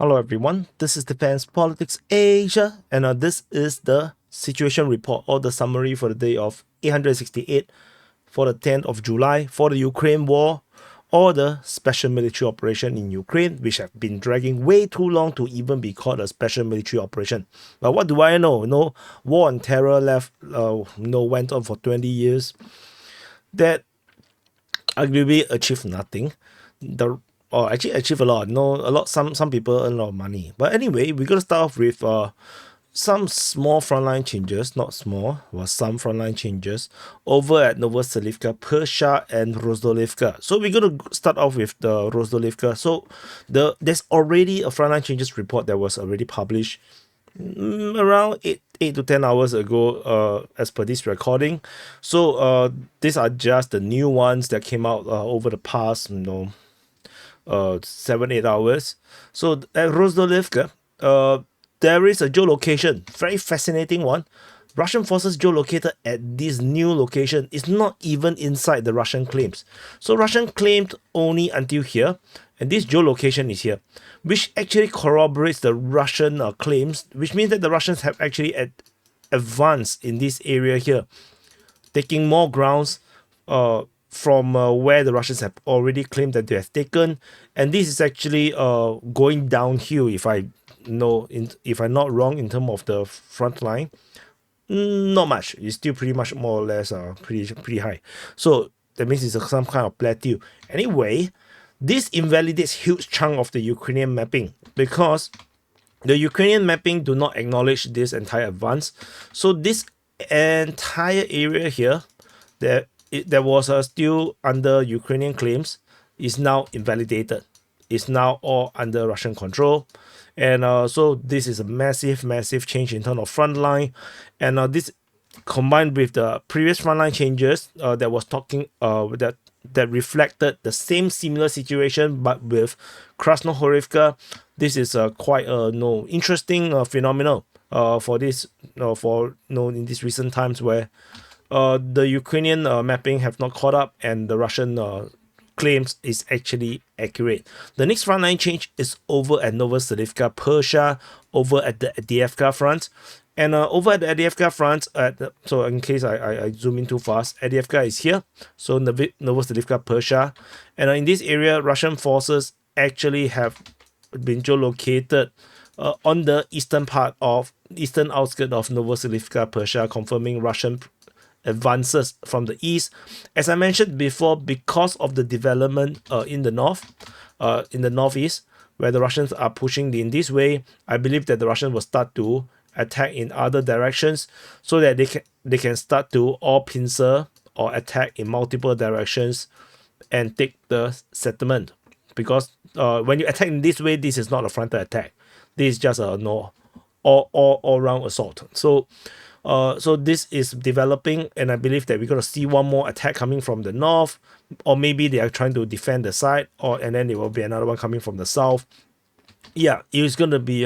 Hello everyone, this is Defense Politics Asia, and this is the situation report or the summary for the day of 868 for the 10th of July for the Ukraine war or the special military operation in Ukraine, which have been dragging way too long to even be called a special military operation. But what do I know? No, war on terror went on for 20 years. That arguably achieved nothing. Or actually achieve a lot. No, a lot. Some people earn a lot of money. But anyway, we're gonna start off with some small frontline changes, not small, was some frontline changes over at Novoselivka, Persha, and Rozdolivka. So we're gonna start off with the Rozdolivka. So there's already a frontline changes report that was already published around 8 to 10 hours ago, as per this recording. So these are just the new ones that came out over the past 7-8 hours. So at Rozdolivka, there is a geolocation, very fascinating one. Russian forces geolocated at this new location is not even inside the Russian claims. So Russian claimed only until here, and this geolocation is here, which actually corroborates the Russian claims, which means that the Russians have actually advanced in this area here, taking more grounds from where the Russians have already claimed that they have taken, and this is actually going downhill. If I'm not wrong in terms of the front line, not much. It's still pretty much more or less pretty high. So that means it's some kind of plateau. Anyway, this invalidates huge chunk of the Ukrainian mapping because the Ukrainian mapping do not acknowledge this entire advance. So this entire area here that was still under Ukrainian claims is now invalidated. It's now all under Russian control. And so this is a massive change in terms of front line. And this combined with the previous frontline changes that was talking that reflected the same similar situation but with Krasnohorivka. This is quite a interesting phenomenon for this in these recent times where the Ukrainian mapping have not caught up and the Russian claims is actually accurate. The next frontline change is over at Novoselivka, Persha, over at the Adiyevka front. And over at the Adiyevka front, so in case I zoom in too fast, Adiyevka is here. So Novoselivka, Persha. And in this area, Russian forces actually have been geolocated on the eastern outskirts of Novoselivka, Persha, confirming Russian advances from the east. As I mentioned before, because of the development in the northeast, where the Russians are pushing in this way, I believe that the Russians will start to attack in other directions so that they can start to all pincer or attack in multiple directions and take the settlement. Because when you attack in this way, this is not a frontal attack. This is just a all round assault. So this is developing, and I believe that we're going to see one more attack coming from the north, or maybe they are trying to defend the side, and then there will be another one coming from the south. Yeah, it's going to be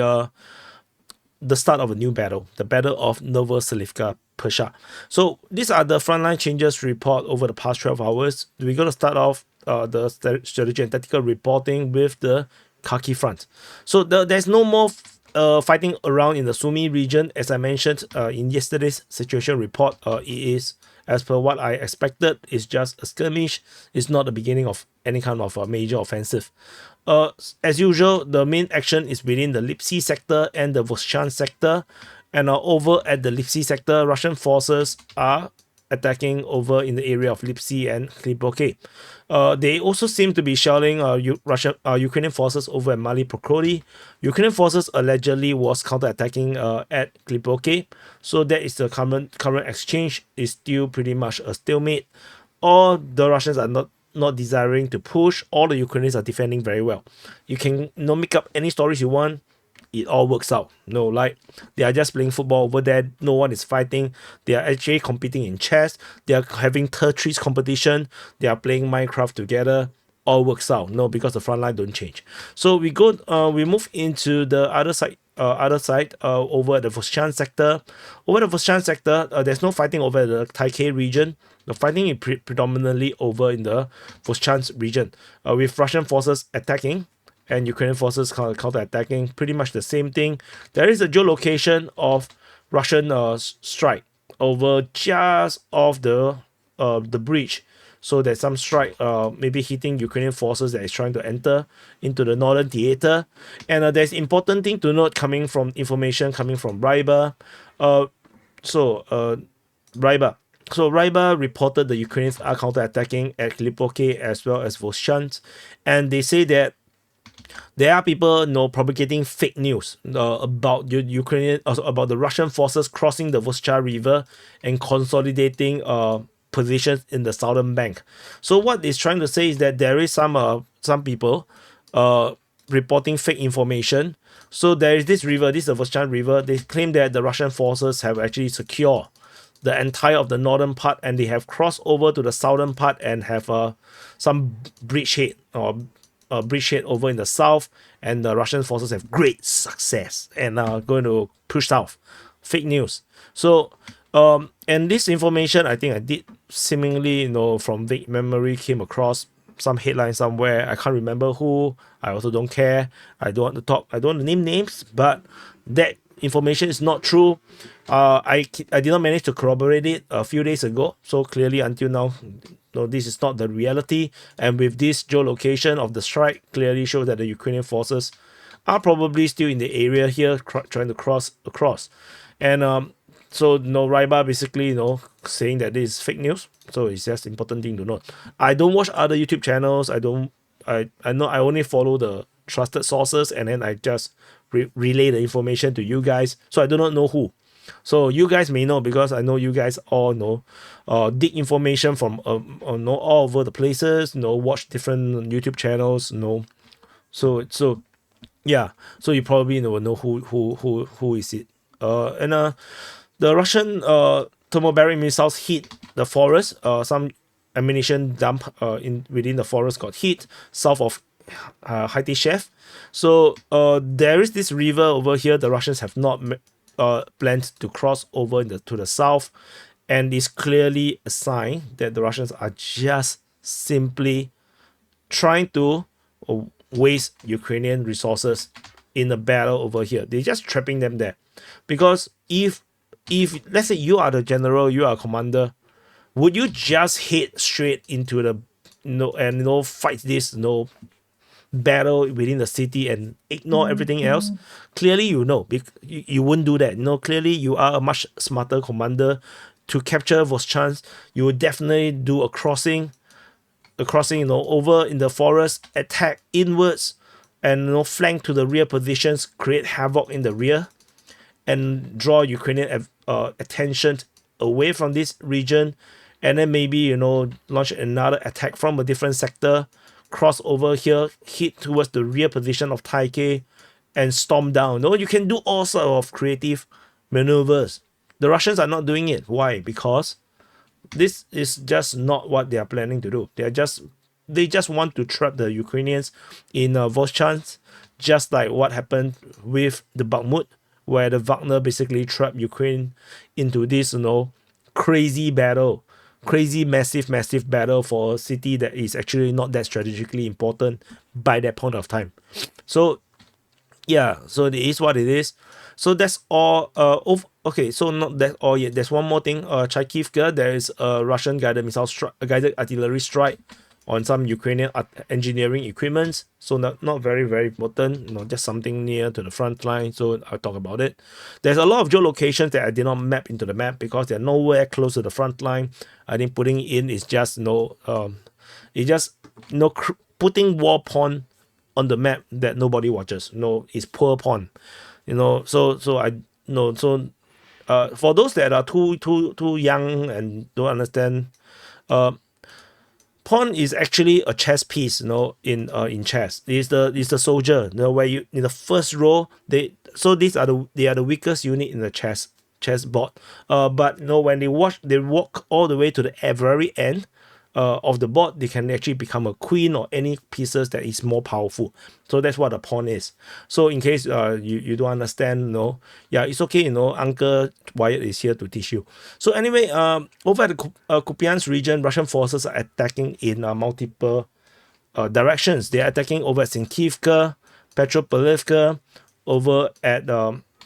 the start of a new battle, the Battle of Novoselivka, Persha. So these are the frontline changes report over the past 12 hours. We're going to start off the strategy and tactical reporting with the Kharkiv front. So there's no more fighting around in the Sumy region. As I mentioned in yesterday's situation report, it is, as per what I expected, it's just a skirmish. It's not the beginning of any kind of a major offensive. As usual, the main action is within the Lipsy sector and the Voshchan sector. And over at the Lipsy sector, Russian forces are attacking over in the area of Lipsy and Klipoke. They also seem to be shelling Ukrainian forces over at Mali Prokhori. Ukrainian forces allegedly was counterattacking at Klipoke. So that is the current exchange is still pretty much a stalemate. All the Russians are not desiring to push. All the Ukrainians are defending very well. You can make up any stories you want. It all works out. Like they are just playing football over there. No one is fighting. They are actually competing in chess. They are having Tetris competition. They are playing Minecraft together. All works out. Because the front line don't change. So we move into the other side. Over the Voshchan sector. Over the Voshchan sector, there's no fighting over the Taikei region. The fighting is predominantly over in the Voshchan region, with Russian forces attacking and Ukrainian forces counter-attacking, pretty much the same thing. There is a geolocation of Russian strike over just off the bridge. So there's some strike maybe hitting Ukrainian forces that is trying to enter into the northern theater. And there's important thing to note information coming from Ryber. Ryber. So Ryber reported the Ukrainians are counterattacking at Klipoke as well as Voshchansk, and they say that there are people propagating fake news about about the Russian forces crossing the Voshcha River and consolidating positions in the southern bank. So what it's trying to say is that there is some people reporting fake information. So there is this river, this is the Voshcha River. They claim that the Russian forces have actually secured the entire of the northern part, and they have crossed over to the southern part and have some bridgehead or a bridgehead over in the south, and the Russian forces have great success and are going to push south. Fake news. So and this information, I think I did seemingly from vague memory came across some headline somewhere. I can't remember who. I also don't care. I don't want to talk. I don't want to name names, but that information is not true. I did not manage to corroborate it a few days ago. So clearly until now, no, this is not the reality. And with this geolocation of the strike, clearly shows that the Ukrainian forces are probably still in the area here, trying to cross across. And so Ryber basically saying that this is fake news. So it's just important thing to note. I don't watch other YouTube channels. I know I only follow the trusted sources, and then I just relay the information to you guys. So I do not know who. So you guys may know, because I know you guys all dig information from all over the places. Watch different YouTube channels. So yeah. So you probably will know who is it. And the Russian thermobaric missiles hit the forest. Some ammunition dump within the forest got hit south of Haiti-Chef. So there is this river over here. The Russians have not planned to cross over to the south, and it's clearly a sign that the Russians are just simply trying to waste Ukrainian resources in the battle over here. They're just trapping them there, because if let's say you are the general, you are a commander, would you just head straight into the and fight this battle within the city and ignore everything else? Clearly you wouldn't do that. Clearly you are a much smarter commander. To capture Voshchansk, you would definitely do a crossing over in the forest, attack inwards, and flank to the rear positions, create havoc in the rear, and draw Ukrainian attention away from this region, and then maybe launch another attack from a different sector, cross over here, hit towards the rear position of Taipei, and storm down. You can do all sorts of creative maneuvers. The Russians are not doing it. Why? Because this is just not what they are planning to do. They just want to trap the Ukrainians in Voshchansk, just like what happened with the Bakhmut, where the Wagner basically trapped Ukraine into this crazy battle. Crazy massive battle for a city that is actually not that strategically important by that point of time. So yeah, so it is what it is. So that's all. Okay, so not that all yet. There's one more thing. Charkivka, there is a Russian guided artillery strike on some Ukrainian engineering equipment. So not very, very important, just something near to the front line. So I'll talk about it. There's a lot of geolocations that I did not map into the map because they're nowhere close to the front line. I think putting in is just putting war porn on the map that nobody watches. It's poor porn. For those that are too young and don't understand, pawn is actually a chess piece, in chess. It's the soldier, where you in the first row. They are the weakest unit in the chess board. But when they walk all the way to the very end of the board, they can actually become a queen or any pieces that is more powerful. So that's what a pawn is. So in case you don't understand, it's okay. Uncle Wyatt is here to teach you. So anyway, over at the Kupiansk region, Russian forces are attacking in multiple directions. They are attacking over at Sinkivka, Petropavlivka, over at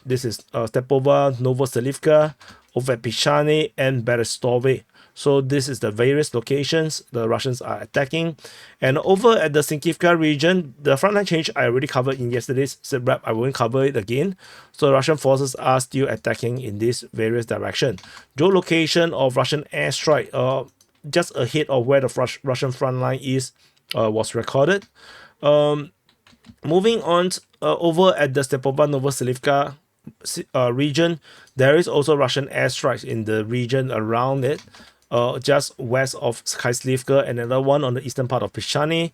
this is Stepova, Novoselivka, over at Pishane and Berestove. So this is the various locations the Russians are attacking. And over at the Sinkivka region, the frontline change I already covered in yesterday's SITREP. I won't cover it again. So Russian forces are still attacking in this various direction. Geolocation of Russian airstrike just ahead of where the Russian front line is was recorded. Moving on, over at the Stepova Novoselivka region, there is also Russian airstrikes in the region around it, just west of Skyslivka, and another one on the eastern part of Pishane.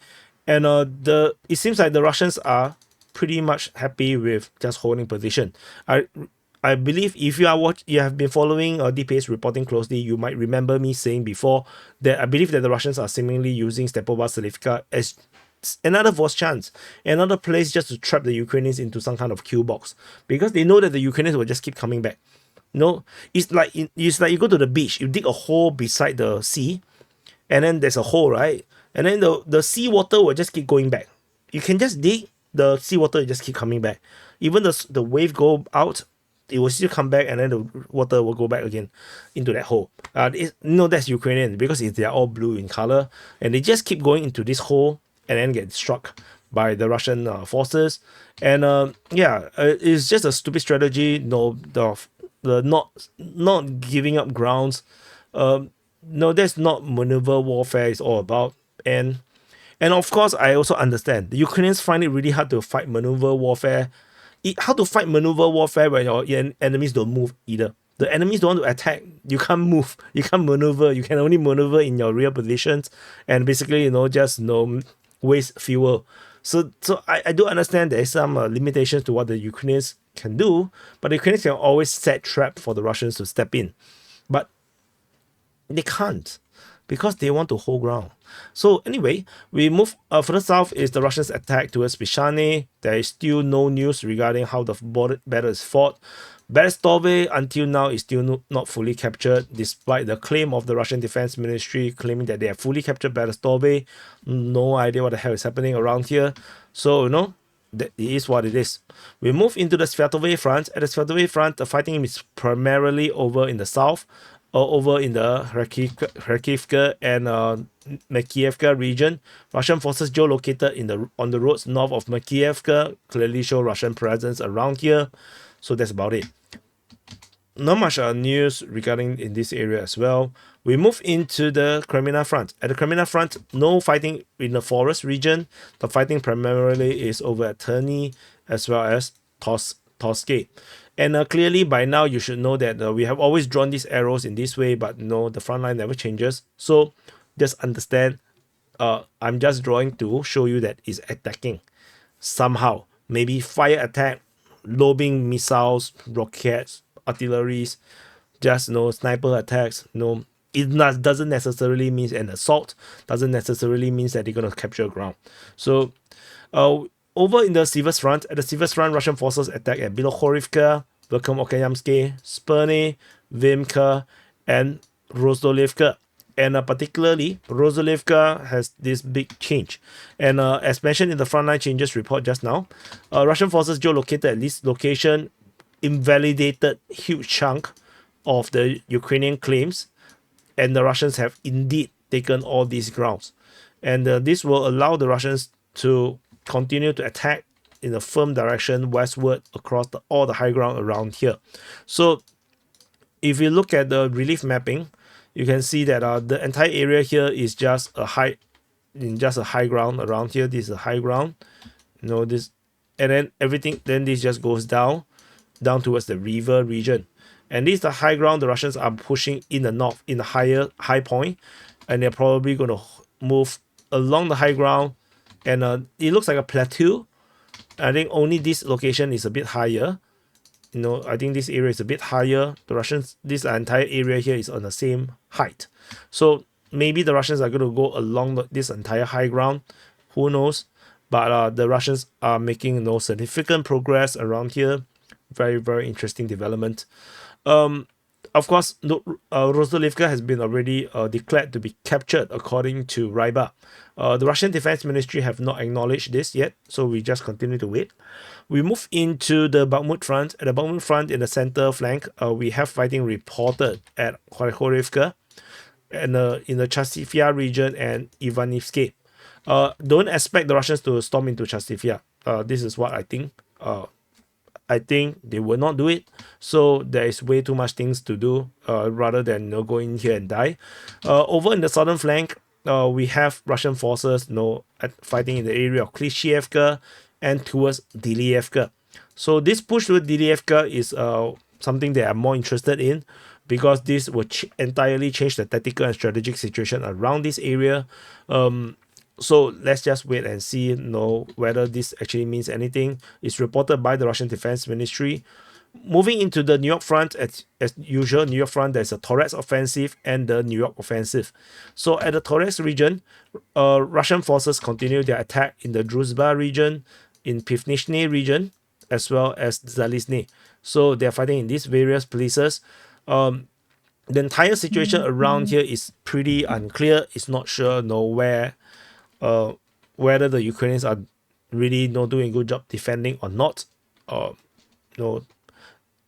And it seems like the Russians are pretty much happy with just holding position. I believe if you have been following DPA's reporting closely, you might remember me saying before that I believe that the Russians are seemingly using Stepova Selivka as another Voschansk, another place just to trap the Ukrainians into some kind of kill box, because they know that the Ukrainians will just keep coming back. No, it's like you go to the beach, you dig a hole beside the sea, and then there's a hole, right? And then the seawater will just keep going back. You can just dig, the seawater will just keep coming back. Even the wave go out, it will still come back, and then the water will go back again into that hole. That's Ukrainian, because they're all blue in color, and they just keep going into this hole and then get struck by the Russian forces. And it's just a stupid strategy. No, the not giving up grounds. That's not maneuver warfare is all about. And of course, I also understand the Ukrainians find it really hard to fight maneuver warfare. How to fight maneuver warfare when your enemies don't move either. The enemies don't want to attack. You can't move. You can't maneuver. You can only maneuver in your rear positions, and basically, just waste fuel. So I do understand there is some limitations to what the Ukrainians can do, but the Ukrainians can always set trap for the Russians to step in, but they can't, because they want to hold ground. So anyway, we move further south is the Russians' attack towards Pishane. There is still no news regarding how the battle is fought. Berestove until now is still not fully captured, despite the claim of the Russian Defense Ministry claiming that they have fully captured Berestove. No idea what the hell is happening around here. So, that it is what it is. We move into the Sviatove front. At the Sviatove front, the fighting is primarily over in the south, over in the Kharkivka and Makiivka region. Russian forces geolocated on the roads north of Makiivka clearly show Russian presence around here. So that's about it. Not much news regarding in this area as well. We move into the Crimea front. At the Crimea front, no fighting in the forest region. The fighting primarily is over at Terni as well as Toske. And clearly by now you should know that we have always drawn these arrows in this way, but no, the front line never changes. So just understand, I'm just drawing to show you that it's attacking somehow. Maybe fire attack, lobbing missiles, rockets, artilleries, just sniper attacks. It doesn't necessarily mean an assault, doesn't necessarily mean that they're going to capture ground. So over in the Sivas front, at the Sivas front, Russian forces attack at Bilohorivka, Velkom-Okayamske, Sperne, Vimka, and Rozdolivka. And particularly, Rozdolivka has this big change. And as mentioned in the frontline changes report just now, Russian forces geolocated at this location, invalidated huge chunk of the Ukrainian claims, and the Russians have indeed taken all these grounds. And this will allow the Russians to continue to attack in a firm direction westward across all the high ground around here. So if you look at the relief mapping, you can see that the entire area here is just a high ground around here. This is a high ground, this, and then everything. Then this just goes down towards the river region, and this is the high ground. The Russians are pushing in the north, in the high point, and they're probably going to move along the high ground, and it looks like a plateau. I think only this location is a bit higher. I think this area is a bit higher. The Russians, this entire area here is on the same height. So maybe the Russians are going to go along this entire high ground. Who knows? But the Russians are making significant progress around here. Very, very interesting development. of course, Rozdolivka has been already declared to be captured according to Ryba. The Russian Defense Ministry have not acknowledged this yet, so we just continue to wait. We move into the Bakhmut front. At the Bakhmut front, in the center flank, we have fighting reported at Kharkivka and in the Chasivya region and Ivanivsky. Don't expect the Russians to storm into Chasivya. This is what I think. I think they will not do it. So there is way too much things to do rather than go in here and die. Over in the southern flank, we have Russian forces fighting in the area of Klishchievka and towards Dilievka. So this push to Dilievka is something that I'm more interested in because this will entirely change the tactical and strategic situation around this area. So let's just wait and see whether this actually means anything. It's reported by the Russian Defense Ministry. Moving into the New York front, as usual, New York front, there's a Torres offensive and the New York offensive. So at the Torres region, Russian forces continue their attack in the Druzhba region, in Pivnishny region, as well as Zalizny. So they're fighting in these various places. The entire situation around here is pretty unclear. It's not sure whether the Ukrainians are really doing a good job defending or not.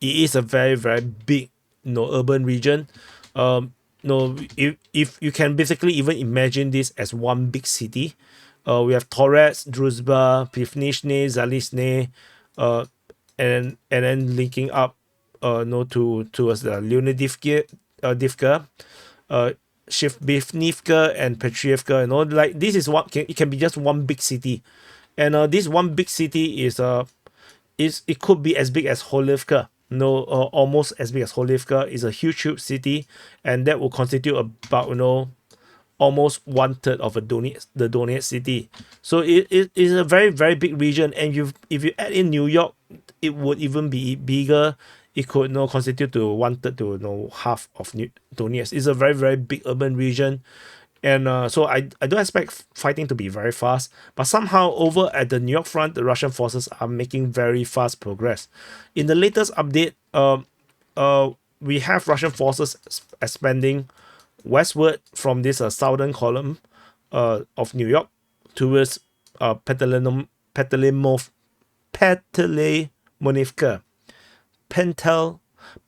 It is a very, very big urban region. If you can basically even imagine this as one big city, we have Torres, Druzhba, Pivnishny, Zalizny, and then linking up towards the Leonidivka, Shivbivnivka and Petrievka, like this is it can be just one big city, and this one big city is it could be as big as Holivka, almost as big as Holivka. Is a huge city, and that will constitute about almost 1/3 of the Donetsk city. So it is a very, very big region, and if you add in New York, it would even be bigger. It could constitute to 1/3 to half of Donetsk. It's a very, very big urban region, and so I don't expect fighting to be very fast. But somehow over at the New York front, the Russian forces are making very fast progress. In the latest update, we have Russian forces expanding westward from this southern column of New York towards Pentelemonivka.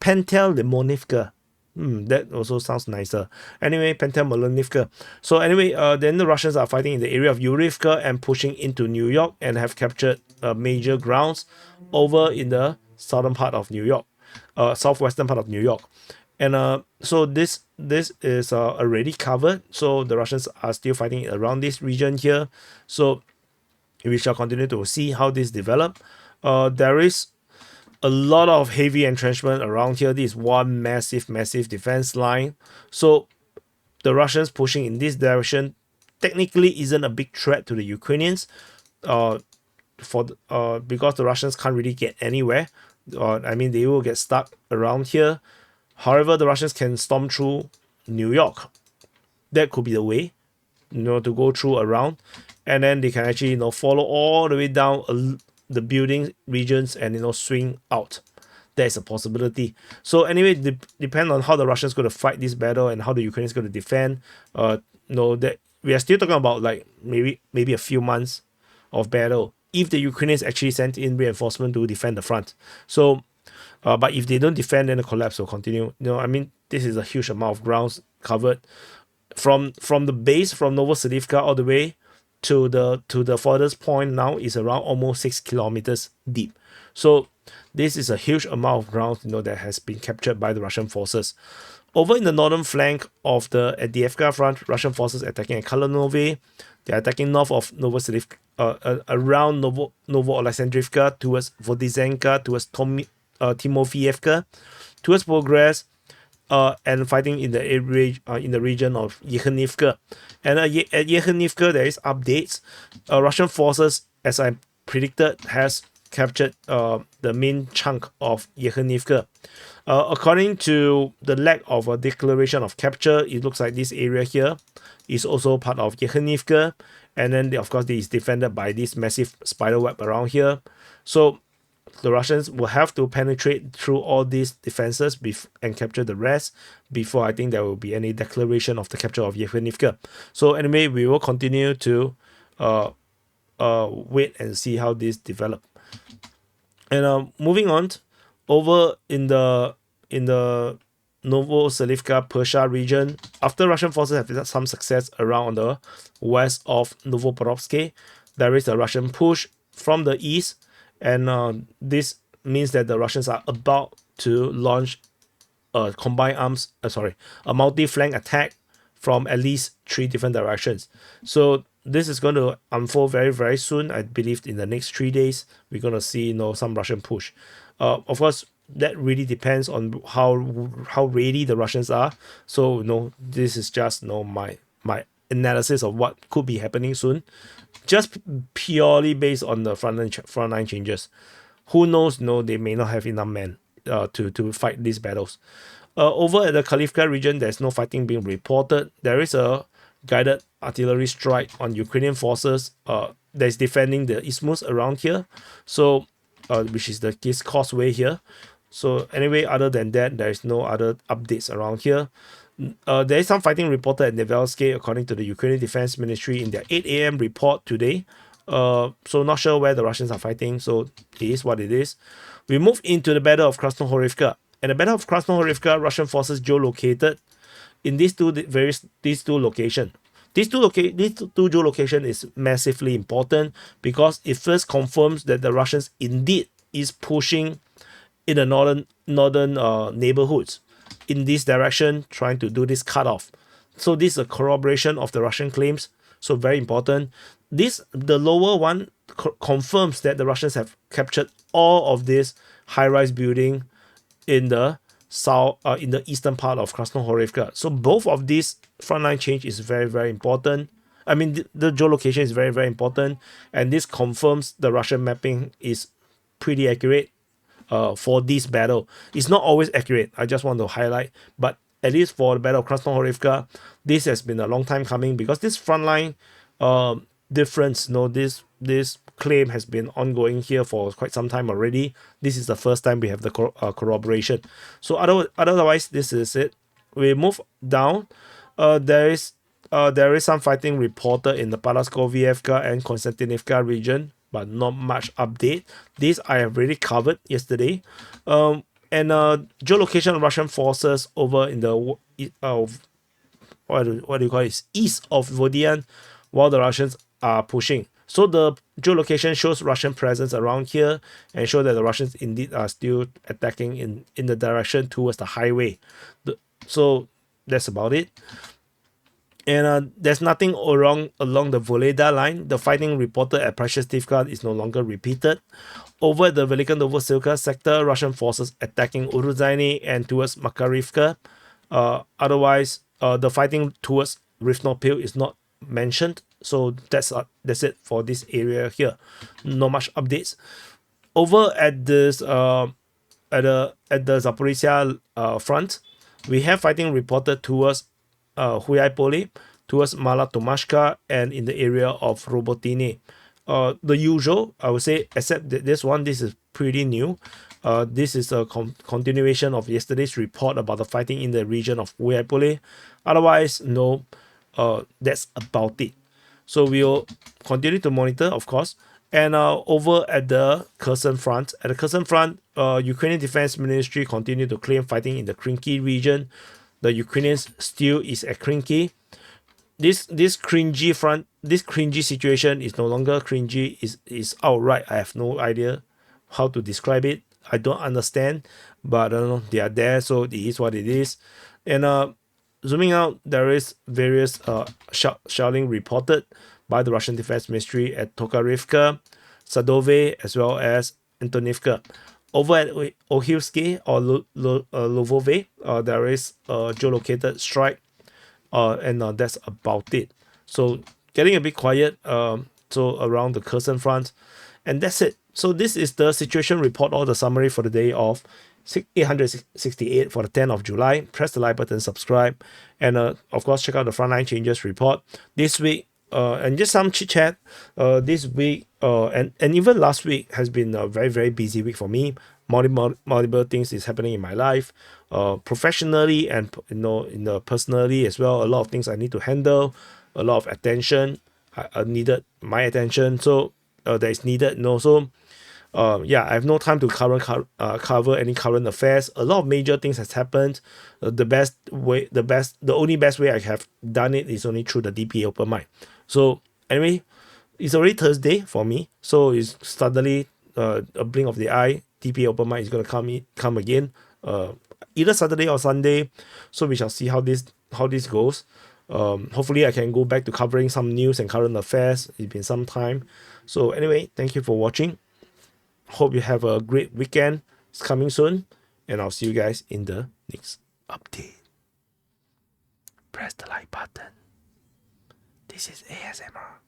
Pentelemonivka. That also sounds nicer. Anyway, Pentelemonivka. So anyway, then the Russians are fighting in the area of Yurivka and pushing into New York and have captured major grounds over in the southern part of New York, southwestern part of New York. And so this is already covered. So the Russians are still fighting around this region here. So we shall continue to see how this develop. There is a lot of heavy entrenchment around here. This is one massive defense line. So the Russians pushing in this direction technically isn't a big threat to the Ukrainians, because the Russians can't really get anywhere. They will get stuck around here. However, the Russians can storm through New York. That could be the way, to go through around, and then they can actually follow all the way down the building regions and swing out. That is a possibility. So anyway, depend on how the Russians going to fight this battle and how the Ukrainians going to defend. That we are still talking about like maybe a few months of battle if the Ukrainians actually sent in reinforcement to defend the front. So, but if they don't defend, then the collapse will continue. This is a huge amount of grounds covered from the base from Novoselivka all the way to the furthest point now is around almost 6 kilometers deep. So this is a huge amount of ground that has been captured by the Russian forces. Over in the northern flank of the Avdiivka front, Russian forces attacking at Kalanove. They are attacking north of Novoselivka, around Novo-Alexandrivka, towards Vodizenka, towards Timofeyevka, towards Progress, and fighting in the region of Yekhanivka. And at Yekhanivka, there is updates. Russian forces, as I predicted, has captured the main chunk of Yekhanivka. According to the lack of a declaration of capture, it looks like this area here is also part of Yekhanivka. And then, of course, it is defended by this massive spider web around here. So the Russians will have to penetrate through all these defenses and capture the rest before I think there will be any declaration of the capture of Yevhenivka. So anyway, we will continue to wait and see how this develop. And moving on, over in the Novoselivka Persia region, after Russian forces have had some success around the west of Novoporovsky, there is a Russian push from the east, and this means that the Russians are about to launch a a multi-flank attack from at least 3 different directions. So this is going to unfold very, very soon. I believe in the next 3 days, we're going to see some Russian push. Of course, that really depends on how ready the Russians are. So this is just my analysis of what could be happening soon, just purely based on the frontline changes. Who knows? They may not have enough men to fight these battles. Over at the Khalivka region, there's no fighting being reported. There is a guided artillery strike on Ukrainian forces that is defending the isthmus around here, so which is the Kis Causeway here. So anyway, other than that, there is no other updates around here. There is some fighting reported at Nevelsky, according to the Ukrainian Defense Ministry in their 8 a.m. report today. So not sure where the Russians are fighting, so it is what it is. We move into the Battle of Krasnohorivka. And the Battle of Krasnohorivka, Russian forces geolocated in these two locations. These two geolocation is massively important because it first confirms that the Russians indeed is pushing in the northern neighborhoods in this direction, trying to do this cutoff. So this is a corroboration of the Russian claims. So very important. The lower one confirms that the Russians have captured all of this high-rise building in the in the eastern part of Krasnohorivka. So both of these frontline change is very, very important. I mean, the geolocation is very, very important, and this confirms the Russian mapping is pretty accurate for this battle. It's not always accurate, I just want to highlight, but at least for the Battle of Krasnohorivka, this has been a long time coming because this frontline difference, this claim has been ongoing here for quite some time already. This is the first time we have the corroboration. So otherwise, this is it. We move down. There is some fighting reported in the Palaskovievka and Konstantinivka region, but not much update. This I have already covered yesterday. And geolocation of Russian forces over in the what do you call it, east of Vodian, while the Russians are pushing. So the geolocation shows Russian presence around here and show that the Russians indeed are still attacking in the direction towards the highway. So that's about it. And there's nothing along the Voleda line. The fighting reported at Prashestivka is no longer repeated. Over at the Velika Novosilka sector, Russian forces attacking Uruzhaini and towards Makarivka. Otherwise, the fighting towards Rifnopil is not mentioned. So that's it for this area here. Not much updates. Over at this at the Zaporizhia front, we have fighting reported towards Huyaipole, towards Mala Tomashka, and in the area of Robotini. The usual, I would say, except that this is pretty new. This is a continuation of yesterday's report about the fighting in the region of Huyaipole. Otherwise, no, that's about it. So we'll continue to monitor, of course. And over at the Kherson front, Ukrainian Defense Ministry continue to claim fighting in the Krinky region. The Ukrainians still is at Krinky. This cringy situation is no longer cringy, is outright. I have no idea how to describe it. I don't understand, but they are there, so it is what it is. And zooming out, there is various shelling reported by the Russian Defense Ministry at Tokarivka, Sadove, as well as Antonivka. Over at Ohilsky or Lvove, there is a geolocated strike, and that's about it. So getting a bit quiet, so around the Kherson front, and that's it. So this is the situation report or the summary for the day of 868 for the 10th of July. Press the like button, subscribe, and of course check out the frontline changes report. This week and just some chit chat. This week, and even last week has been a very very busy week for me. Multiple things is happening in my life, professionally and personally as well. A lot of things I need to handle, a lot of attention. I needed my attention, so that is needed. So yeah, I have no time to cover any current affairs. A lot of major things has happened. The only best way I have done it is only through the DPA open mic. So anyway, it's already Thursday for me. So it's suddenly a blink of the eye. DPA open mic is gonna come again. Either Saturday or Sunday. So we shall see how this goes. Hopefully I can go back to covering some news and current affairs. It's been some time. So anyway, thank you for watching. Hope you have a great weekend. It's coming soon, and I'll see you guys in the next update. Press the like button. This is ASMR.